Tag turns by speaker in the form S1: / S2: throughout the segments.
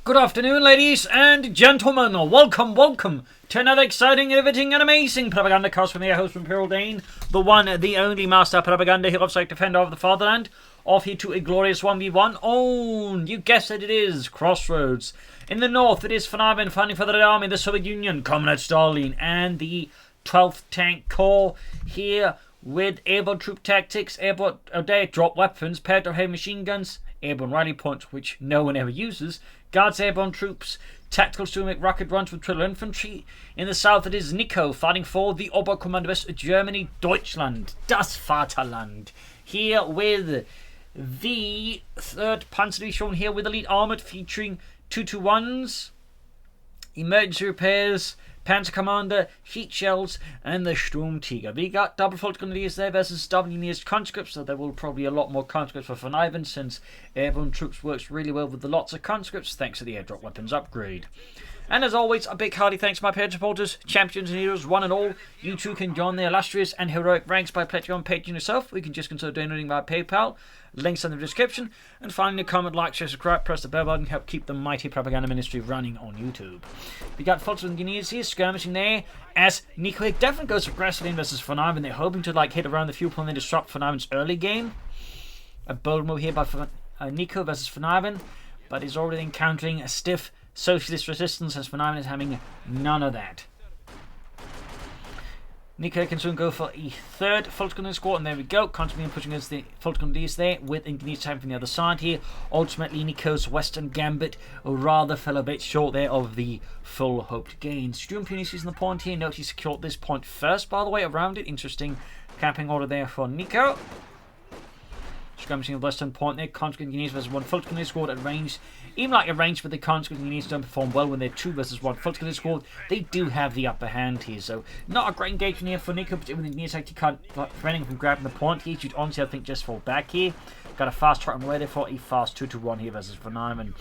S1: Good afternoon, ladies and gentlemen. Welcome to another exciting, innovating, and amazing Propagandacast from your host, Imperial Dane, the one, the only master of propaganda who loves to defend of the fatherland. Off here to a glorious 1v1 on, you guessed it is, Crossroads. In the north, it is VonIvan fighting for the Red Army, the Soviet Union, Comrade Stalin, and the 12th Tank Corps here with airborne troop tactics, airborne drop weapons, paired to heavy machine guns, airborne rally points, which no one ever uses, guards airborne troops, tacticals to make rocket runs with Triple Infantry. In the south, it is Nicko fighting for the Oberkommando Germany, Deutschland, das Vaterland. Here with the 3rd Panzer Division here with elite armoured featuring 221s, emergency repairs, Panzer Commander, heat shells, and the Sturmtiger. We got double fault grenadiers there versus double units conscripts, so there will probably be a lot more conscripts for VonIvan since airborne troops works really well with the lots of conscripts thanks to the airdrop weapons upgrade. And as always, a big hearty thanks to my Patreon supporters, champions and heroes, one and all. You too can join the illustrious and heroic ranks by pledging on Patreon yourself. We can just consider donating via PayPal. Links in the description. And finally, comment, like, share, subscribe, press the bell button, help keep the mighty propaganda ministry running on YouTube. We got Fulton engineers here, skirmishing there, as Nicko definitely goes aggressively versus VonIvan. They're hoping to hit around the fuel point and then disrupt VonIvan's early game. A bold move here by Nicko versus VonIvan, but he's already encountering a stiff socialist resistance as VonIvan is having none of that. Nicko can soon go for a 3rd Fulton squad, and there we go. Constantly pushing against the Fulton there with engineers time from the other side here. Ultimately, Nicko's Western Gambit rather fell a bit short there of the full hoped gains. Sturmtiger sees the point here. Note he secured this point first, by the way, around it. Interesting camping order there for Nicko. Skirmishing the western point there, conscript engineers versus 1 Fulton squad at range. Even at range, but the conscript engineers don't perform well when they're 2 versus 1 Fulton squad. They do have the upper hand here, so not a great engagement here for Nicko, particularly when the engineers actually can't preventing from grabbing the point here. Should honestly, I think, just fall back here. Got a fast truck on the way there for a fast 2-1 here versus VonIvan.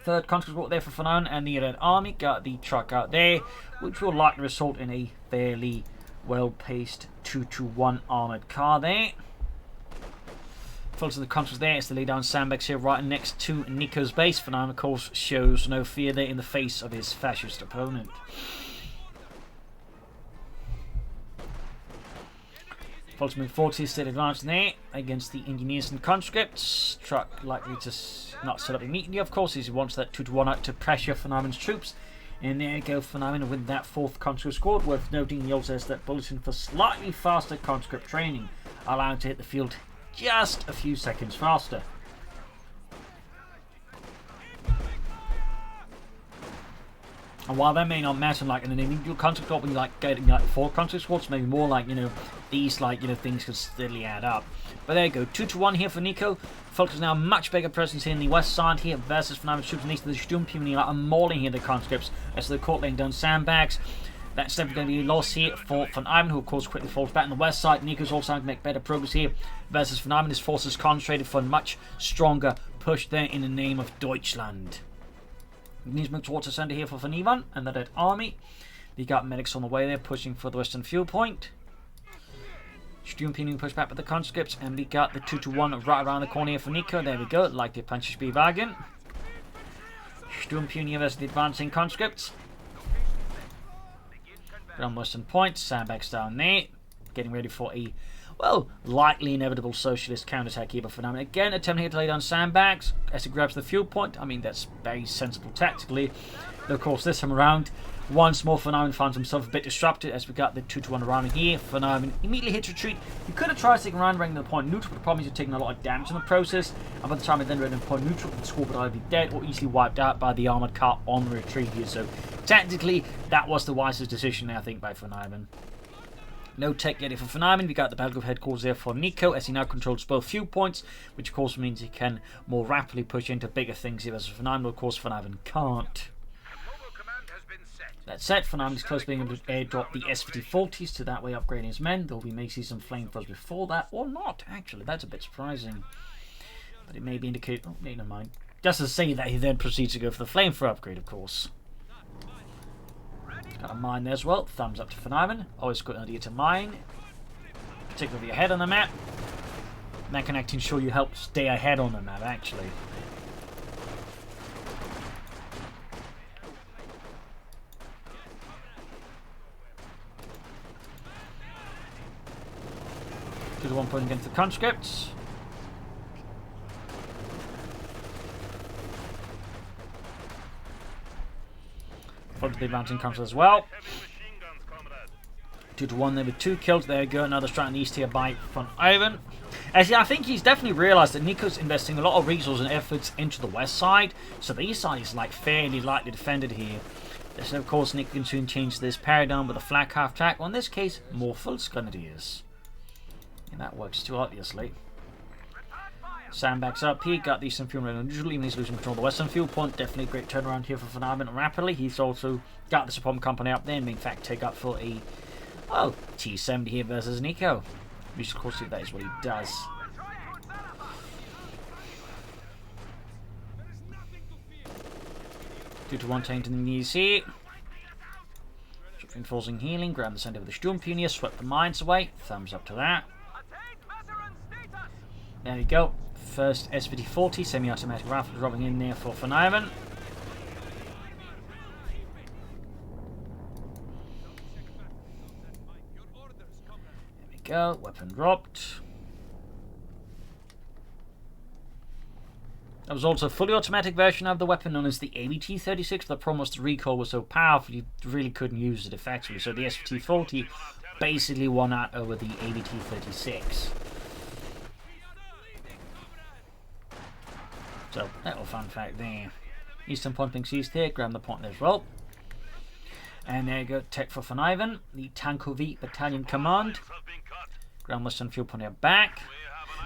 S1: 3rd conscript squad there for VonIvan and the Red Army. Got the truck out there, which will likely result in a fairly well-paced 2-1 armoured car there. Fulton the conscripts there is to lay down sandbags here right next to Nicko's base. VonIvan, of course, shows no fear there in the face of his fascist opponent. Fulton with 40 state advance there against the engineers and conscripts. Truck likely to not set up immediately, of course, as he wants that 2-1 out to pressure VonIvan's troops. And there you go, VonIvan with that 4th conscript squad. Worth noting, he also has that bulletin for slightly faster conscript training, allowed to hit the field just a few seconds faster. And while that may not matter in an individual conscript squad, when you're getting 4 conscript squads, maybe more these things could steadily add up. But there you go, 2-1 here for Nicko. Fulton's now much bigger presence here in the west side here versus VonIvan's troops next to the Sturmtiger, are mauling here the conscripts as they're caught laying down sandbags. That's definitely going to be a loss here for VonIvan, who of course quickly falls back on the west side. Nicko's also going to make better progress here versus VonIvan. His forces concentrated for a much stronger push there in the name of Deutschland. He needs to move towards the centre here for VonIvan and the Red Army. We got medics on the way there pushing for the western fuel point. Sturmtiger pushed back with the conscripts, and we got the 2-1 right around the corner here for Nicko. There we go, like the punches be wagon. Sturmtiger versus the advancing conscripts. On western point, sandbags down there, getting ready for a, likely inevitable socialist counterattack here by VonIvan. Again, attempting to lay down sandbags as he grabs the fuel point. I mean, that's very sensible tactically. Though, of course, this time around, once more VonIvan finds himself a bit disrupted as we got the 2-1 around here. VonIvan immediately hits retreat. He could have tried to take around bringing the point neutral, but the problem is you're taking a lot of damage in the process. And by the time he then read the point neutral, the squad would either be dead or easily wiped out by the armoured car on the retreat here. So, tactically, that was the wisest decision, I think, by VonIvan. No tech yet for VonIvan. We got the Battlefield headquarters there for Nicko as he now controls both fuel points, which of course means he can more rapidly push into bigger things here as VonIvan, but of course VonIvan can't. That said, VonIvan is close to being able to airdrop the S-5040s to that way upgrading his men, though we may see some flamethrowers before that, or not, actually. That's a bit surprising. But it may be indicate... oh, never mind. Just to say that he then proceeds to go for the flamethrower upgrade, of course. Got a mine there as well. Thumbs up to VonIvan. Always a good idea to mine. Particularly ahead on the map. That can actually ensure you help stay ahead on the map, actually. 2-1 point against the conscripts. Front of the mountain comes as well. 2-1 there with 2 kills. There you go. Another strike in the east here by VonIvan. As I think he's definitely realised that Nicko's investing a lot of resources and efforts into the west side, so the east side is like fairly lightly defended here. So of course Nicko can soon change this paradigm with a flak half track, or in this case more full grenadiers. And that works too obviously. Sam backs up. He got decent fuel rate unusually, even he's losing control of the western fuel point. Definitely a great turnaround here for VonIvan rapidly. He's also got the support company up there and in fact take up for a T70 here versus Nicko. We should of course see that is what he does. 2-1 tank to the knees here. Reinforcing healing, grab the center of the Sturmpioneer, swept the mines away. Thumbs up to that. There we go. First SVT-40 semi-automatic rifle dropping in there for VonIvan. There we go. Weapon dropped. There was also a fully automatic version of the weapon known as the ABT-36. The problem was the recoil was so powerful you really couldn't use it effectively. So the SVT-40 basically won out over the ABT-36. So, little fun fact there. Eastern point being seized here, grab the point there as well. And there you go, tech for VonIvan, the Tankovi Battalion Command. Ground western fuel point here back.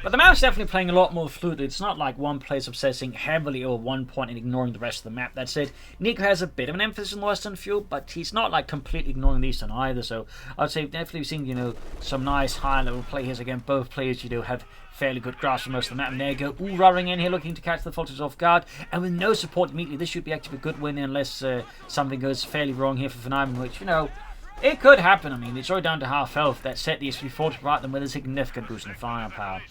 S1: But the map's definitely playing a lot more fluid. It's not like one player's obsessing heavily over one point and ignoring the rest of the map. That said, Nicko has a bit of an emphasis on the western fuel, but he's not like completely ignoring the eastern either. So I'd say definitely seeing, some nice high level play here. Again, both players, have fairly good grasp on most of the map. And there you go, roaring in here, looking to catch the Vultures off guard. And with no support immediately, this should be actually a good win unless something goes fairly wrong here for VonIvan, which, it could happen. I mean, it's already down to half health. That set the SV4 to provide them with a significant boost in the firepower.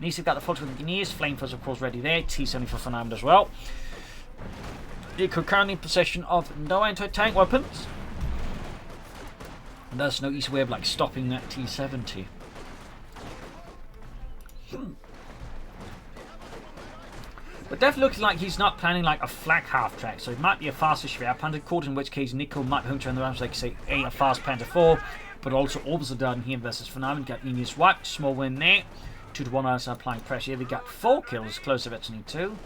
S1: Needs to have got the Vultures with the Engineers. Flamethrowers, of course, ready there. T70 for VonIvan as well. Nicko currently in possession of no anti-tank weapons. And there's no easy way of stopping that T70. But definitely looks like he's not planning a flak half track, so it might be a faster Schwerpanzer Court, in which case Nicko might home turn the rounds say a fast Panther 4, but also Orbs are done here versus VonIvan. Got Engineers wiped, small win there. 2-1 outside applying pressure here. They got 4 kills, close to Veteran 2.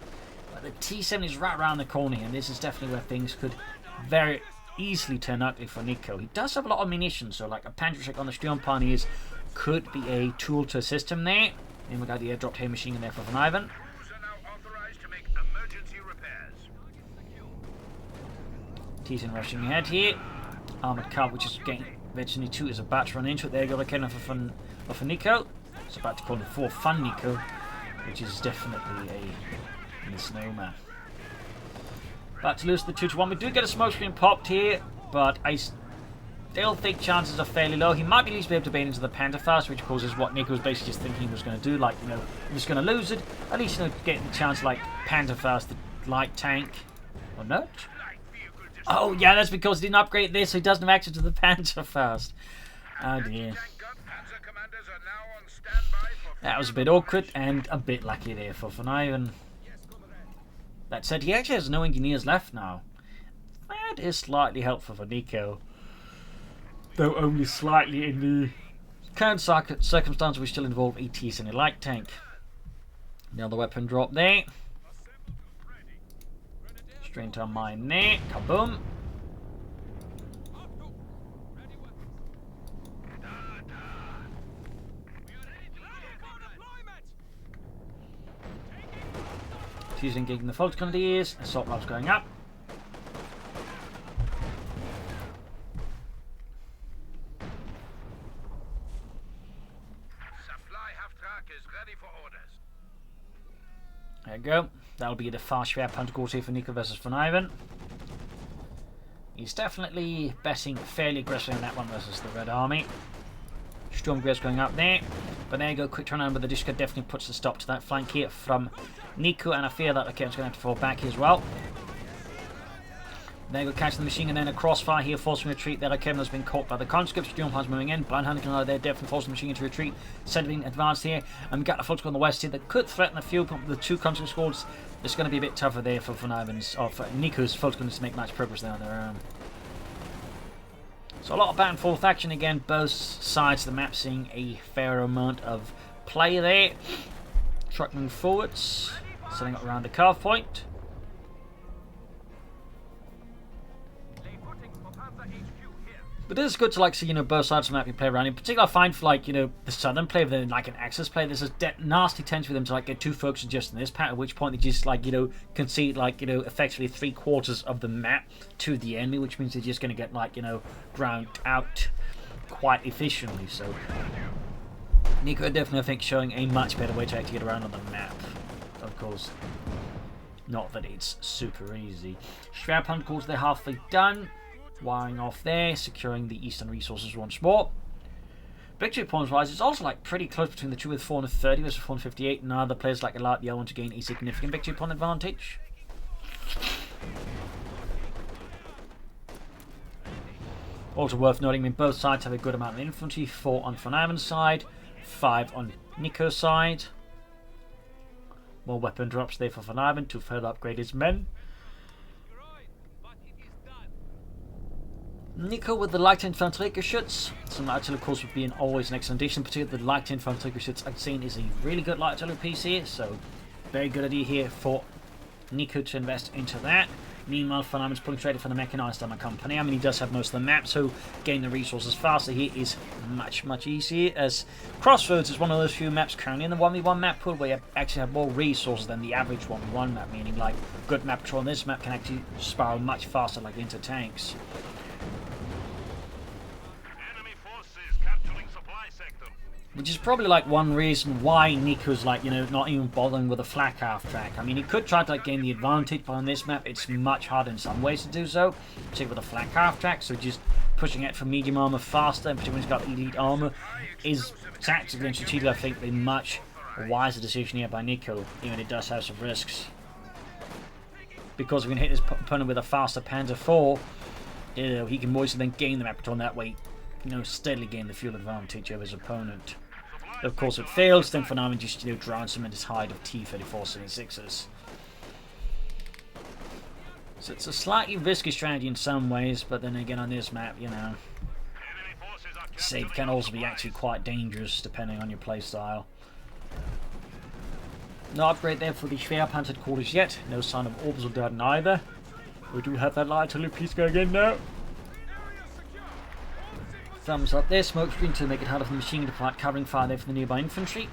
S1: But the T70 is right around the corner here, and this is definitely where things could very easily turn ugly for Nicko. He does have a lot of munitions, so a Panzer on the Sturmpioneers could be a tool to assist him there. Then we got the airdrop here machine gun there for VonIvan. T10 rushing ahead here. Armoured car, which is getting Veteran 2 is about to run into it. There you go, the cannon for Nicko. It's about to call it for Fun Nicko, which is definitely a misnomer. About to lose the 2-1. We do get a smoke screen popped here, but I still think chances are fairly low. He might at least be able to bait into the Panther fast, which of course is what Nicko was basically just thinking he was going to do. I'm just going to lose it. At least, getting the chance Panther fast, the light tank. Or not? Oh, yeah, that's because he didn't upgrade this, so he doesn't have access to the Panther fast. Oh, dear. That was a bit awkward and a bit lucky there for VonIvan. That said, he actually has no engineers left now. That is slightly helpful for Nicko. Though only slightly in the current circumstance, we still involve ETs in a light tank. Another weapon drop there. Straight into our mine there. Kaboom. He's engaging the Vulture Grenadiers. Assault labs going up. There you go. That'll be the fast Schwerpanzer Court here for Nicko versus VonIvan. He's definitely betting fairly aggressively on that one versus the Red Army. Stormgears going up there. But there you go, quick turnaround, but the Dishka definitely puts a stop to that flank here from Nicko, and I fear that the Kev's going to have to fall back here as well. They go catch the machine and then a crossfire here, forcing retreat. There, Kevin has been caught by the conscripts. Jumper's moving in. Blind Hunter out there, definitely forcing the machine into retreat. Settling advanced here. And we got a full squad on the west here that could threaten the field pump with the two conscript squads. It's going to be a bit tougher there for VonIvan's, or for Nicko's full squad to make much progress there on their own. So a lot of back and forth action again. Both sides of the map seeing a fair amount of play there. Trucking forwards. Setting up around the carve point. But it is good to like see, both sides of the map you play around. In particular, I find for like, the southern player than like an Axis player, there's a nasty tendency for them to like get too focused just in this part, at which point they just like, concede like, effectively 3/4 of the map to the enemy, which means they're just going to get like, ground out quite efficiently. So Nicko definitely, I think, showing a much better way to actually get around on the map. Of course, not that it's super easy. Shroud Hunt calls they're halfway done. Wiring off there, securing the eastern resources once more. Victory points wise, it's also like pretty close between the two with 430 versus 458. And other players like allow the other one to gain a significant victory point advantage. Also worth noting, both sides have a good amount of infantry. 4 on VonIvan's side, 5 on Nicko's side. More weapon drops there for VonIvan to further upgrade his men. Nicko with the light Infanteriegeschütz. Some artillery, of course, would be always an excellent addition. Particularly the light Infanteriegeschütz I've seen is a really good light artillery piece here. So, very good idea here for Nicko to invest into that. Meanwhile, VonIvan's pulling straight for the mechanized armor company. I mean, he does have most of the map, so getting the resources faster here is much, much easier. As Crossroads is one of those few maps currently in the 1v1 map pool where you actually have more resources than the average 1v1 map, meaning like good map control on this map can actually spiral much faster like into tanks. Which is probably like one reason why Nicko's like, not even bothering with a flak half track. I mean, he could try to like gain the advantage, but on this map it's much harder in some ways to do so. Particularly with a flak half track, so just pushing it for medium armor faster, and particularly when he's got elite armor, is tactically and strategically, I think, a much wiser decision here by Nicko, even it does have some risks. Because if we can hit his opponent with a faster Panzer IV, he can more easily then gain the map control, that way, steadily gain the fuel advantage over his opponent. Of course, if it fails, then VonIvan just drowns him in his hide of T-3476s. So it's a slightly risky strategy in some ways, but then again on this map, save can also be actually quite dangerous depending on your playstyle. No upgrade there for the Schwerpanzer quarters yet. No sign of Obersoldaten either. We do have that light artillery piece going in now. Thumbs up there, smoke screen to make it harder for the machine to provide covering fire there for the nearby infantry.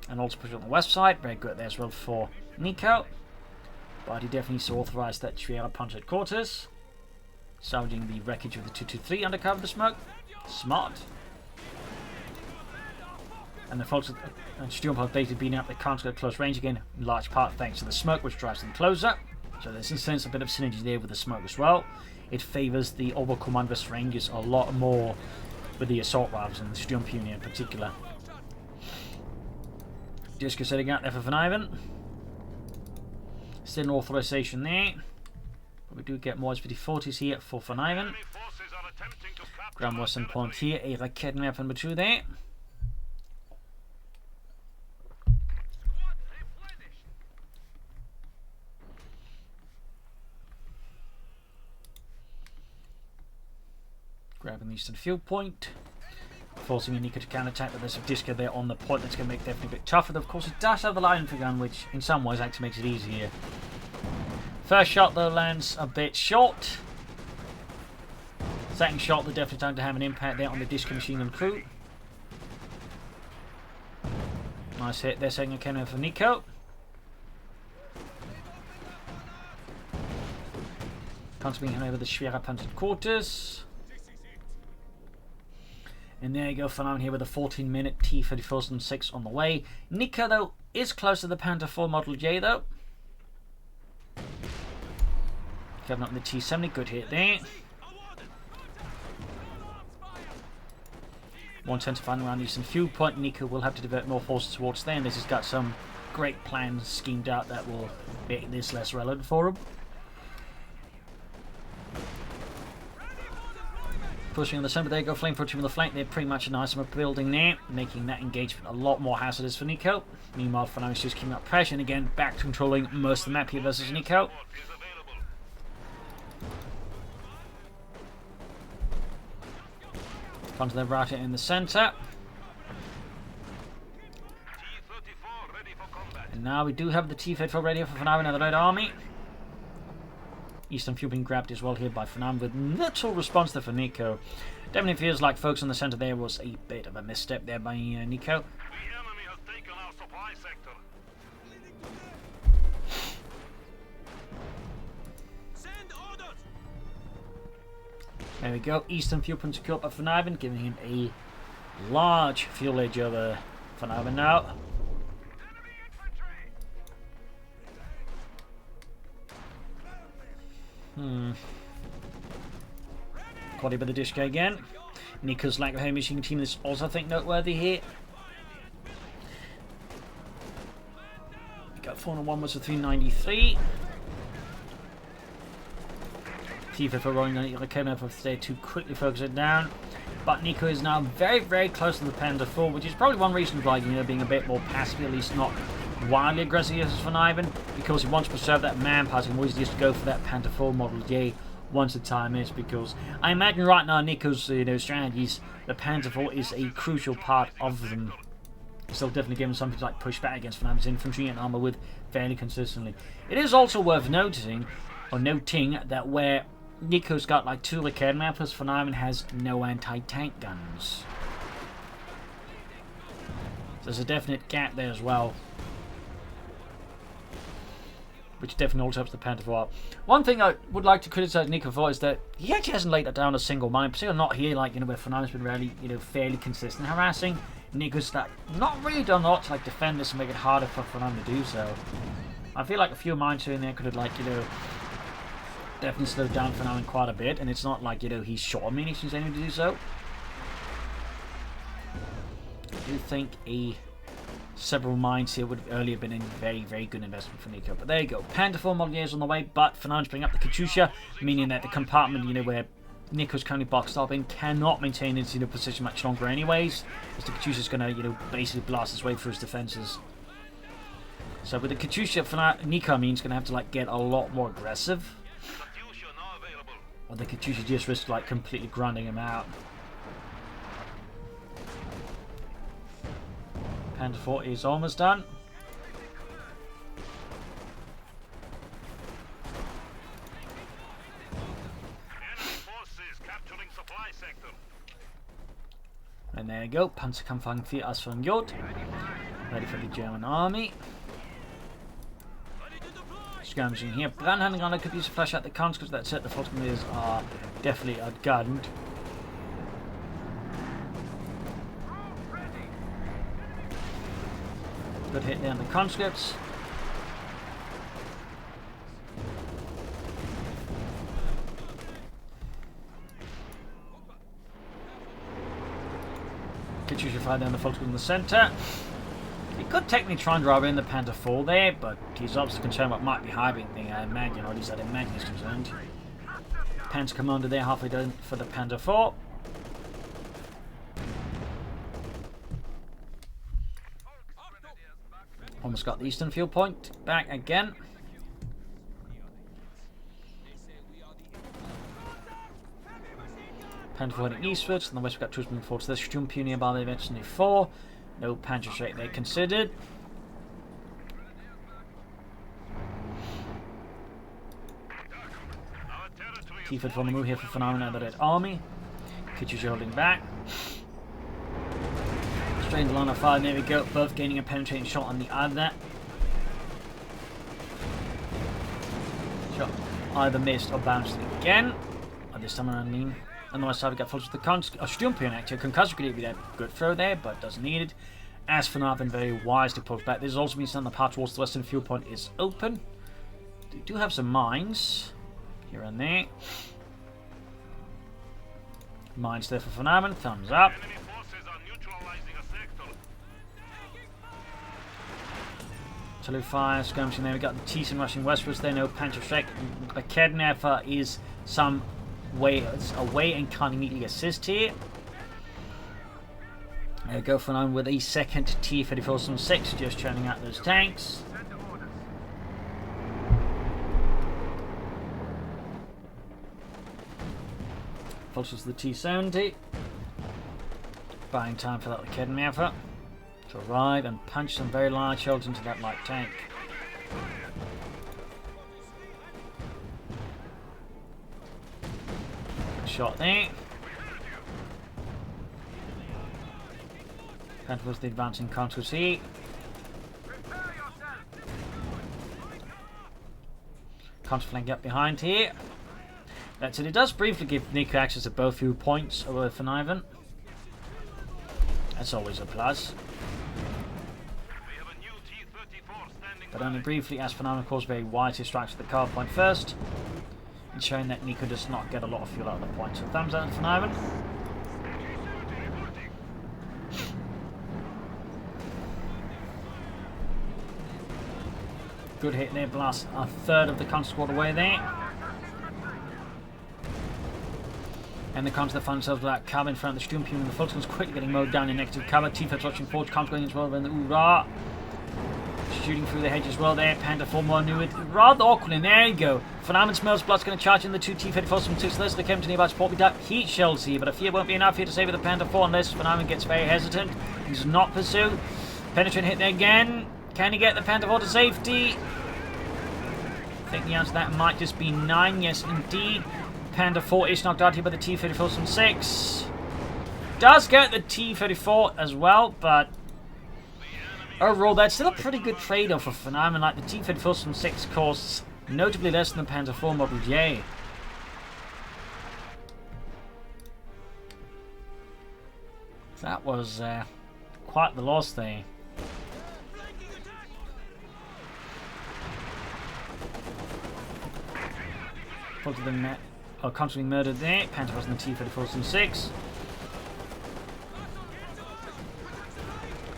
S1: And also push it on the west side, very good there as well for Nicko. But he definitely needs to authorise that Schwerpanzer quarters. Salvaging the wreckage of the 223 under cover of the smoke. Smart. And the folks at Sturmpanzer basically beating up the counter at close range again, in large part thanks to the smoke, which drives them closer. So there's in a sense a bit of synergy there with the smoke as well. It favours the Oberkommanders Rangers a lot more with the assault rifles and the Sturmpionier in particular. Disco setting out there for VonIvan. Still an authorization there. But we do get more S5040s here for VonIvan. Grand Western Point here, a Raketenwerfer number 2 there. Grabbing the eastern field point, forcing Nicko to counter-attack, but there's a disco there on the point that's going to make it definitely a bit tougher. Of course, it does have the light infantry gun, which in some ways actually makes it easier. First shot, though, lands a bit short. Second shot, they're definitely time to have an impact there on the disco machine gun crew. Nice hit there, second cannon for Nicko. Constantly over the Schwerpanzer quarters. And there you go, VonIvan here with a 14-minute T-3406 on the way. Nicko, though, is close to the Panther 4 Model J, though. Coming up in the T-70, good hit there. 110 to find around the eastern field point. Nicko will have to divert more forces towards there, and this has got some great plans schemed out that will make this less relevant for him. Pushing on the center, there you go, flame for the flank. They're pretty much a nice building there, making that engagement a lot more hazardous for Nicko. Meanwhile, for now, he's just keeping up pressure, and again, back to controlling most of the map here versus Nicko. Onto the right in the center. And now we do have the T-34 ready for VonIvan and the Red Army. Eastern Fuel being grabbed as well here by VonIvan with little response there for Nicko. Definitely feels like folks in the center there was a bit of a misstep there by Nicko.
S2: The enemy has taken our supply sector. Send orders.
S1: There we go. Eastern Fuel point secured by VonIvan, giving him a large fuel edge over VonIvan now. Quaddy by the Dishka again. Nicko's lack of heavy machine team is also, I think, noteworthy here. We got 401 was a 393. T-34 rolling on the came up there to quickly focus it down. But Nicko is now very, very close to the Panda 4, which is probably one reason why, being a bit more passive, at least not wildly aggressive as VonIvan, because he wants to preserve that manpower and always just go for that Panther 4 model once the time is, because I imagine right now Nicko's strategies, the Panther 4 is a crucial part of them. So definitely give him something to push back against VonIvan's infantry and armor with fairly consistently. It is also worth noting that where Nicko's got 2 Lacerda mappers, VonIvan has no anti-tank guns. So there's a definite gap there as well, which definitely also helps the Panther 4 up. One thing I would like to criticize Nicko for is that he actually hasn't laid down a single mine, particularly not here, where VonIvan's been really, fairly consistent harassing. Nicko's not really done a lot to defend this and make it harder for VonIvan to do so. I feel like a few mines here and there could have definitely slowed down VonIvan quite a bit, and it's not he's short on munitions anyway to do so. I do think several mines here would have earlier been a very, very good investment for Nicko. But there you go. Panda 4 model years on the way, but VonIvan's bringing up the Katyusha, meaning that the compartment, where Nicko's currently boxed up in, cannot maintain its, position much longer anyways, as the Katyusha's going to, basically blast its way through his defenses. So with the Katyusha, Nicko means going to have to, get a lot more aggressive. Or the Katyusha just risks, completely grinding him out. Panda 4 is almost done. And there you go, Panzerkampfwagen 4 as von Jod, ready for the German army. Skirmishing here, Brandhand Gunner could use a flash at the counts because that's it, the Flottengears are definitely outgunned. Good hit there on the conscripts. Katyusha fire down the Volkswagen in the centre. He could technically try and drive in the Panther 4 there, but he's obviously concerned what might be hiding thing, I imagine, or at least I imagine he's concerned. Panther commander there halfway done for the Panther 4. Almost got the eastern field point back again. Panther 4 heading eastwards, and the west we've got troops moving forward to the Sturmpioneer by the eventually 4. No Panther straight there considered. T-Fed on the move here for VonIvan and the Red Army. Katyusha holding back. Strained the line of fire, there we go, both gaining a penetrating shot on the other. Shot either missed or bounced again. Or this time around, I mean. On the west side, we got close to the Sturmpion actually. Concussor could be a good throw there, but doesn't need it. As VonIvan very wise to pull back. This also means that the path towards the western fuel point is open. We do have some mines here and there. Mines there for VonIvan, thumbs up. Salute fire, skirmishing there. We got the Thyssen rushing westwards there. No Panzer strike. A Kednefer is some away and can't immediately assist here. Go for on with a second T-34-6, just churning out those tanks. Pulses the T-70. Buying time for that Academy effort to arrive and punch some very large holes into that light tank. Good shot there. That was the advancing Coh2. Can't flank up behind here. That's it. It does briefly give Nicko access to both view points over VonIvan. That's always a plus. But only briefly, as VonIvan of course very wisely strikes the car point first, ensuring that Nicko does not get a lot of fuel out of the point. So thumbs down to VonIvan. Good hit there, blast a third of the Coh squad away there. And they come to the front themselves without cover in front of the Sturmpume, and the Volksguns quickly getting mowed down in negative cover. T-Feds watching forward, Coh's going as well, and the Oorah shooting through the hedge as well there. Panther 4 more knew it rather awkwardly, and there you go. VonIvan smells blood's going to charge in the two T-34s from 6. Let's come to nearby support with that heat shells here, but a fear won't be enough here to save the Panther 4 unless VonIvan gets very hesitant. He does not pursue. Penetrant hit there again. Can he get the Panther 4 to safety? I think the answer to that might just be 9. Yes, indeed. Panther 4 is knocked out here by the T-34 from 6. Does get the T-34 as well, but overall that's still a pretty good trade-off for VonIvan. Like the T-34 from 6 costs notably less than the Panther 4 Model J. That was quite the loss there. Both of them are constantly murdered there. Panther was in the T-34 and 6.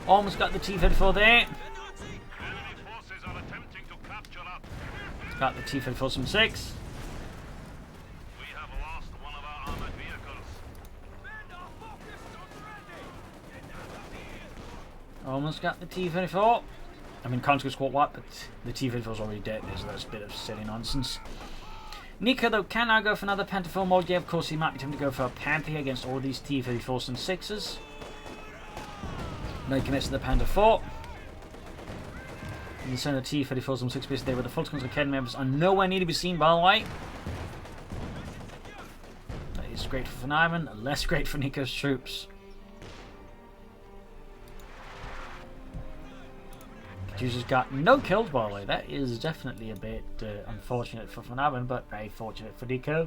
S1: Almost got the T-34 there. Got the T-34 and 6.
S2: We have lost one of our armored vehicles.
S1: Almost got the T-34. I mean, Coh's squad what, but the T-34 is already dead, so that's a bit of silly nonsense. Nicko, though, can now go for another Panther 4 mode. Yeah, of course, he might be tempted to go for a Panther against all these T-34s and 6s. No, he commits to the Panther 4. And the center T-34s and 6 there, where the Volksguns Academy members are nowhere near to be seen, by the way. That is great for VonIvan, less great for Nicko's troops. Caduceus got no kills, by the way. That is definitely a bit unfortunate for VonIvan, but very fortunate for Nicko.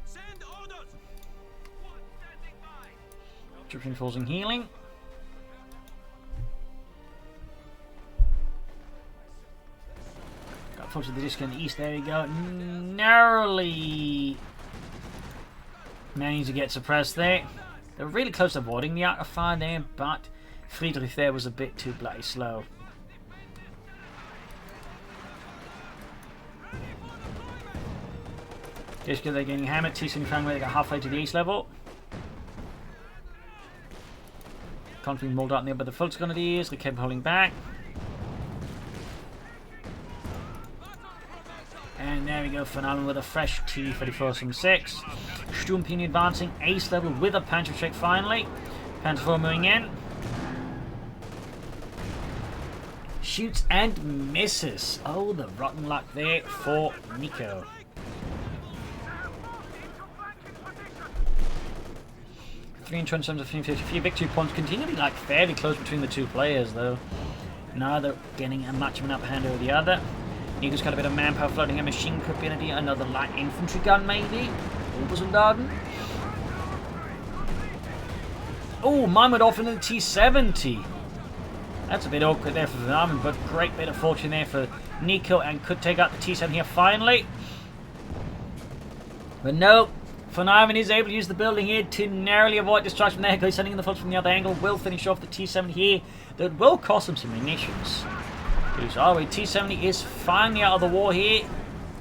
S2: Send orders.
S1: Troops reinforcing healing. Got folks with the disc in the east. There you go. Narrowly managed to get suppressed there. They were really close to avoiding the arc of fire there, but Friedrich there was a bit too bloody slow. Just because they're getting hammered, T-74 they got halfway to the ace level. Conflict molded out there by the Volksgrenadiers, they kept holding back. And there we go, VonIvan with a fresh T-34 from 6. Sturmpume advancing ace level with a Panther check finally. Panther 4 moving in. Shoots and misses. Oh, the rotten luck there for Nicko. Three and 27 to 350. Victory points continue to be like fairly close between the two players though. Neither getting a much of an upper hand over the other. Nicko's got a bit of manpower floating, a machine could be an idea, another light infantry gun maybe. Obersoldaten. Oh, mine went off into the T-70. That's a bit awkward there for VonIvan, but great bit of fortune there for Nicko, and could take out the T-70 here finally. But no, VonIvan is able to use the building here to narrowly avoid destruction there. He's sending in the foot from the other angle. Will finish off the T-70 here. That will cost him some munitions. Alright, T-70 is finally out of the war here.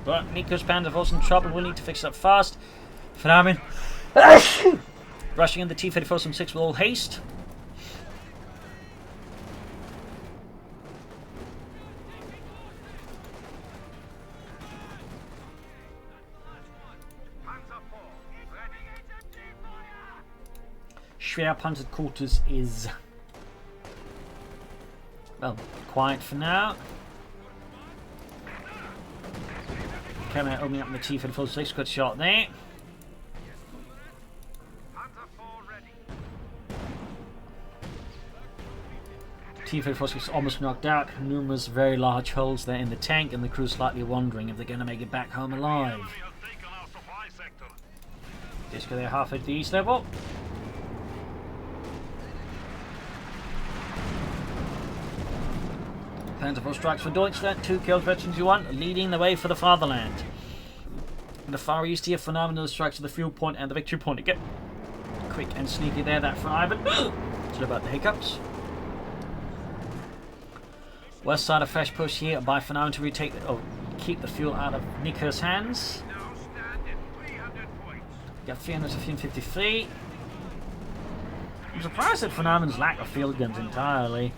S1: But Nicko's Panzer Force in trouble. We'll need to fix it up fast. Phenomenon. Rushing in the T-34 from 6 with all haste. Schwerpanzer quarters is, well, quiet for now. Coming out, opening up the T-34 6, good shot there. T-34 is almost knocked out. Numerous very large holes there in the tank, and the crew slightly wondering if they're going to make it back home alive. Just go there halfway to the east level. Panzer IV strikes for Deutschland, 2 kills, veterans you want, leading the way for the fatherland. In the far east here, phenomenal strikes to the fuel point and the victory point. Again, quick and sneaky there, that VonIvan. It's about the hiccups. West side of fresh push here by VonIvan to retake the, keep the fuel out of Nicko's hands. Got 300 to 353. I'm surprised at VonIvan's lack of field guns entirely.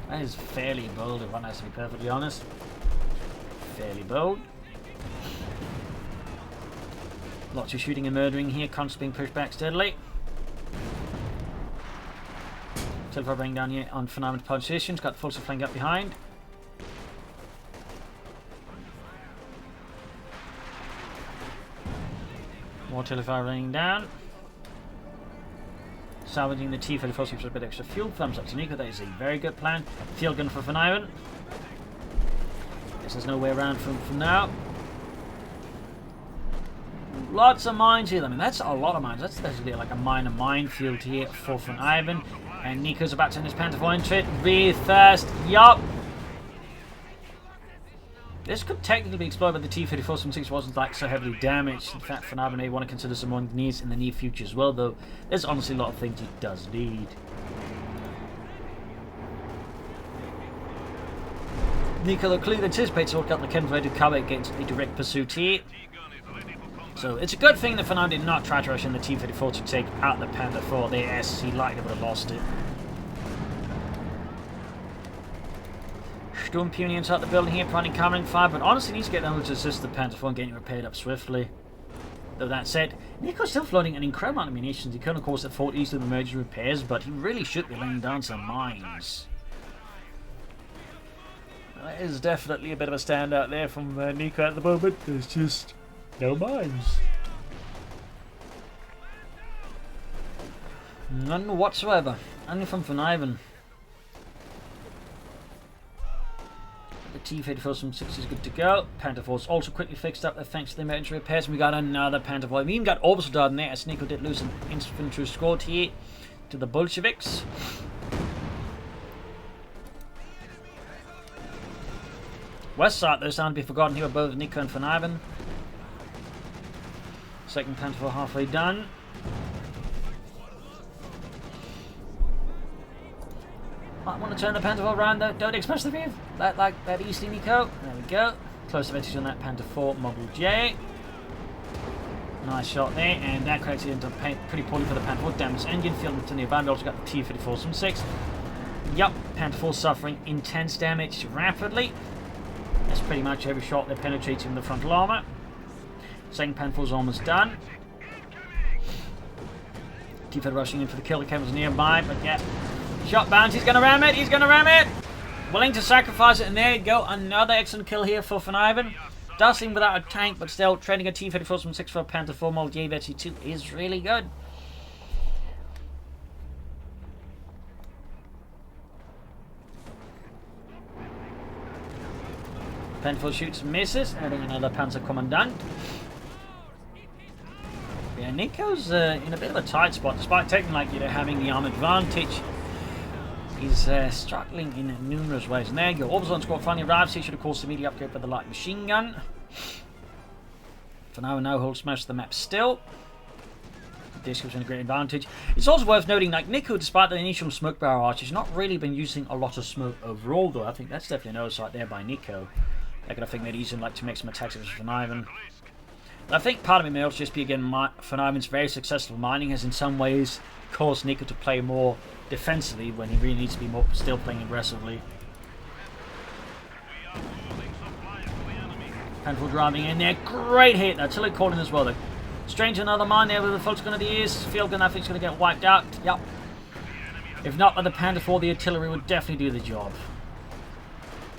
S1: That is fairly bold, if one has to be perfectly honest. Fairly bold. Lots of shooting and murdering here, constantly being pushed back steadily. Telephone bringing down here on VonIvan's positions, got the full flank up behind. More telephone bringing down. Salvaging the T-34 keeps a bit extra fuel. Thumbs up to Nicko, that is a very good plan. Field gun for VonIvan. Guess there's no way around from now. Lots of mines here. I mean, that's a lot of mines. That's basically like a minor minefield here for VonIvan. And Nicko's about to send his Panzer IV into it. Re-thirst. Yup. This could technically be explored, but the T-34 from 6 wasn't like so heavily damaged. In fact, VonIvan may want to consider some more needs in the near future as well, though there's honestly a lot of things he does need. Nicko clearly anticipates all the converted cover against a direct pursuit here. So it's a good thing that VonIvan did not try to rush in the T-34 to take out the Panzer IV there, as he likely would have lost it. Storm puny inside the building here, providing covering fire, but honestly needs to get over to assist the Panzer IV and getting repaired up swiftly. Though that said, Nicko's still floating an incredible amount of munitions. He can of course afford easily the emergency repairs, but he really should be laying down some mines. That is definitely a bit of a standout there from Nicko at the moment. There's just no mines. None whatsoever. Only from VonIvan. The T-34 from 6 is good to go. Panzer IV's also quickly fixed up there thanks to the emergency repairs. We got another Panzer IV. We even got orbital dart in there as Nicko did lose an infantry squad here to the Bolsheviks. West side, though, sound to be forgotten here, both Nicko and VonIvan. Second Panzer IV halfway done. Might want to turn the Panzer IV around though. Don't express the view. Like that easily, Nicko. There we go. Close advantage on that Panzer IV Model J. Nice shot there, and that correctly ended up pretty poorly for the Panzer IV. Damaged engine, field to nearby. We also got the T-34 from 6. Yup, Panzer IV suffering intense damage rapidly. That's pretty much every shot they're penetrating the frontal armour. Second Panzer IV is almost done. T-34 rushing in for the kill. The camel's nearby, but yeah. Shot bounce, he's going to ram it, he's going to ram it! Willing to sacrifice it, and there you go, another excellent kill here for VonIvan. Does seem without a tank, but still, trading a T-34 from 6 for a Panzer IV Model J VT2 is really good. Panzer IV shoots and misses, adding another Panzer Commandant. Yeah, Nicko's in a bit of a tight spot, despite taking having the arm advantage. He's struggling in numerous ways. And there you go. Orbital squad finally arrives. He should, of course, immediately upgrade with the light machine gun. VonIvan now holds most of the map still. This gives him a great advantage. It's also worth noting, like Nicko, despite the initial smoke barrage, has not really been using a lot of smoke overall, though. I think that's definitely an oversight there by Nicko. They're going to think they're using like to make some attacks with VonIvan. I think part of it may also just be, again, VonIvan's very successful mining has in some ways caused Nicko to play more defensively when he really needs to be more still playing aggressively. Handful driving in there. Great hit. Artillery calling as well, though. Strange another mine there with the folks going to the ears. Field gun, I think, is going to get wiped out. Yep. If not by the Panther 4, the artillery would definitely do the job.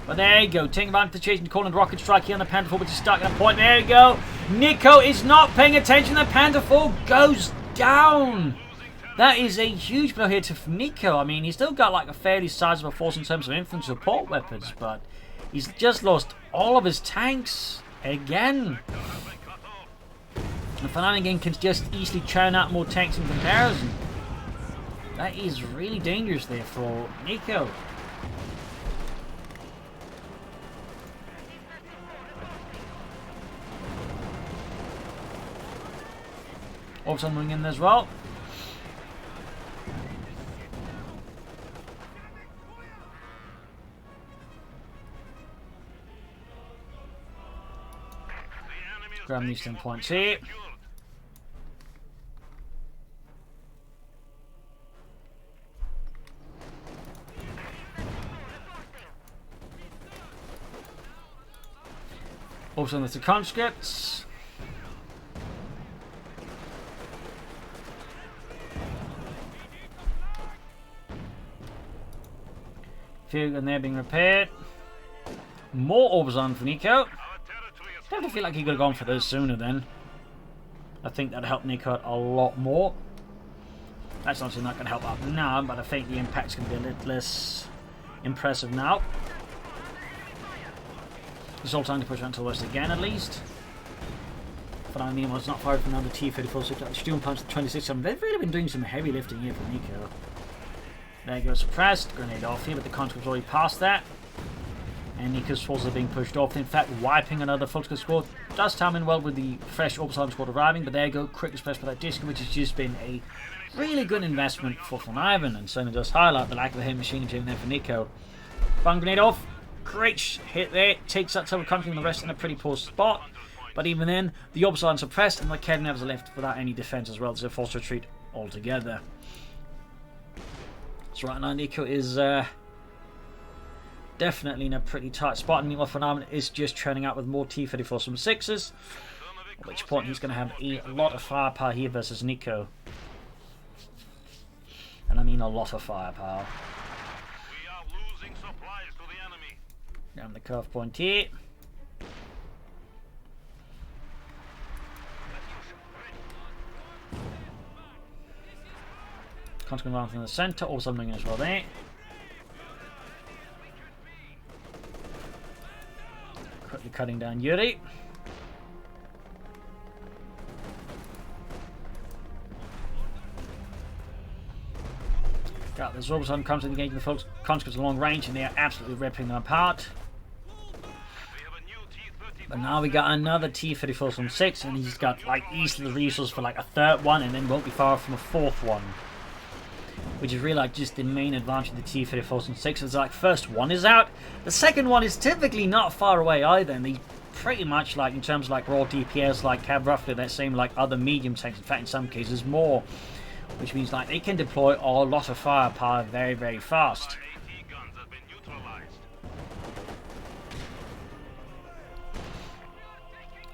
S1: But there you go. Taking back the chase and calling rocket strike here on the Panther 4, which is stuck at a point. There you go. Nicko is not paying attention. The Panther 4 goes down. That is a huge blow here to Nicko. I mean, he's still got like a fairly sizable force in terms of infantry support weapons, but he's just lost all of his tanks again. And VonIvan again can just easily churn out more tanks in comparison. That is really dangerous there for Nicko. Also moving in as well. Grab these 10 points here. Also there's the conscripts. Field gun there being repaired. More orbs on for Nicko. I don't feel like he could have gone for those sooner then. I think that'd help Nicko a lot more. That's obviously not going to help out now, but I think the impact's going to be a little less impressive now. It's all time to push on to the west again at least. But I mean, it's not far from another T-34, so the Steel Punch 26. They've really been doing some heavy lifting here for Nicko. There you go, suppressed. Grenade off here, but the conscript's already past that. And Nicko's forces are being pushed off. In fact, wiping another Volkskriegskorps squad does time in well with the fresh Obersalm squad arriving. But there you go, quick express for that disc, which has just been a really good investment for VonIvan, and certainly does highlight the lack of a heavy machine team there for Nicko. Bang grenade off. Great hit there. Takes that several countries and the rest in a pretty poor spot. But even then, the Obersalm suppressed, and the Kednevs are left without any defense as well. So forced retreat altogether. So right now, Nicko is definitely in a pretty tight spot. And meanwhile, VonIvan is just churning out with more T-34 some 6s. At which point he's going to have a lot of firepower here versus Nicko. And I mean a lot of firepower.
S2: We are losing supplies to the enemy.
S1: Down the curve point here. Constant around from the centre, or something as well there. Quickly cutting down Yuri. Got this Obersalm comes in engaging the folks conscripts along range, and they are absolutely ripping them apart. But now we got another T-34 from 6, and he's got like easily the resource for like a third one, and then won't be far from a fourth one. Which is really like just the main advantage of the T-34 from 6. It's like first one is out, the second one is typically not far away either, and they pretty much like in terms of like raw DPS like have roughly that same like other medium tanks. In fact, in some cases more. Which means like they can deploy a lot of firepower very, very fast.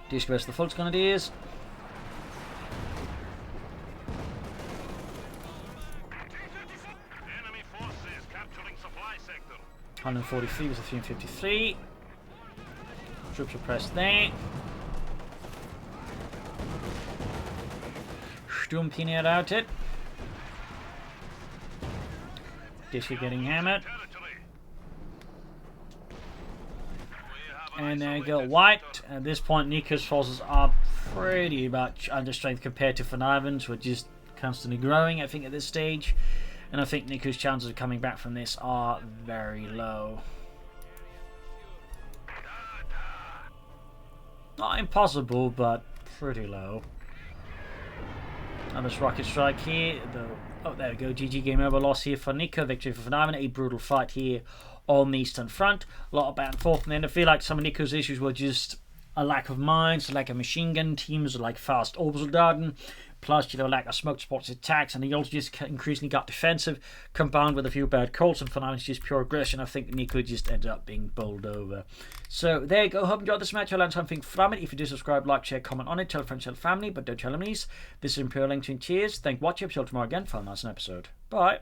S1: Disperse the Fultz Grenadiers.
S2: Enemy forces capturing supply sector.
S1: 143 with a 353. Troops are pressed there. Sturmpionier out it. Dishy getting hammered. And there you go, wiped. At this point, Nicko's forces are pretty much under strength compared to VonIvan's, who are just constantly growing, I think, at this stage. And I think Nicko's chances of coming back from this are very low. Not impossible, but pretty low. Another rocket strike here. Oh, there we go. GG game over. Loss here for Nicko. Victory for VonIvan. A brutal fight here on the Eastern Front. A lot of back and forth, and then I feel like some of Nicko's issues were just a lack of mines, like a machine gun teams, like fast Obersoldaten, plus, lack of smoke supports attacks, and he also just increasingly got defensive, combined with a few bad calls, and for now it's just pure aggression. I think Nicko just ended up being bowled over. So there you go. Hope you enjoyed this match. I learned something from it. If you do subscribe, like, share, comment on it, tell friends, tell family, but don't tell enemies. This is Imperial Links and cheers. Thank you for watching. I'll see you tomorrow again for another episode. Bye.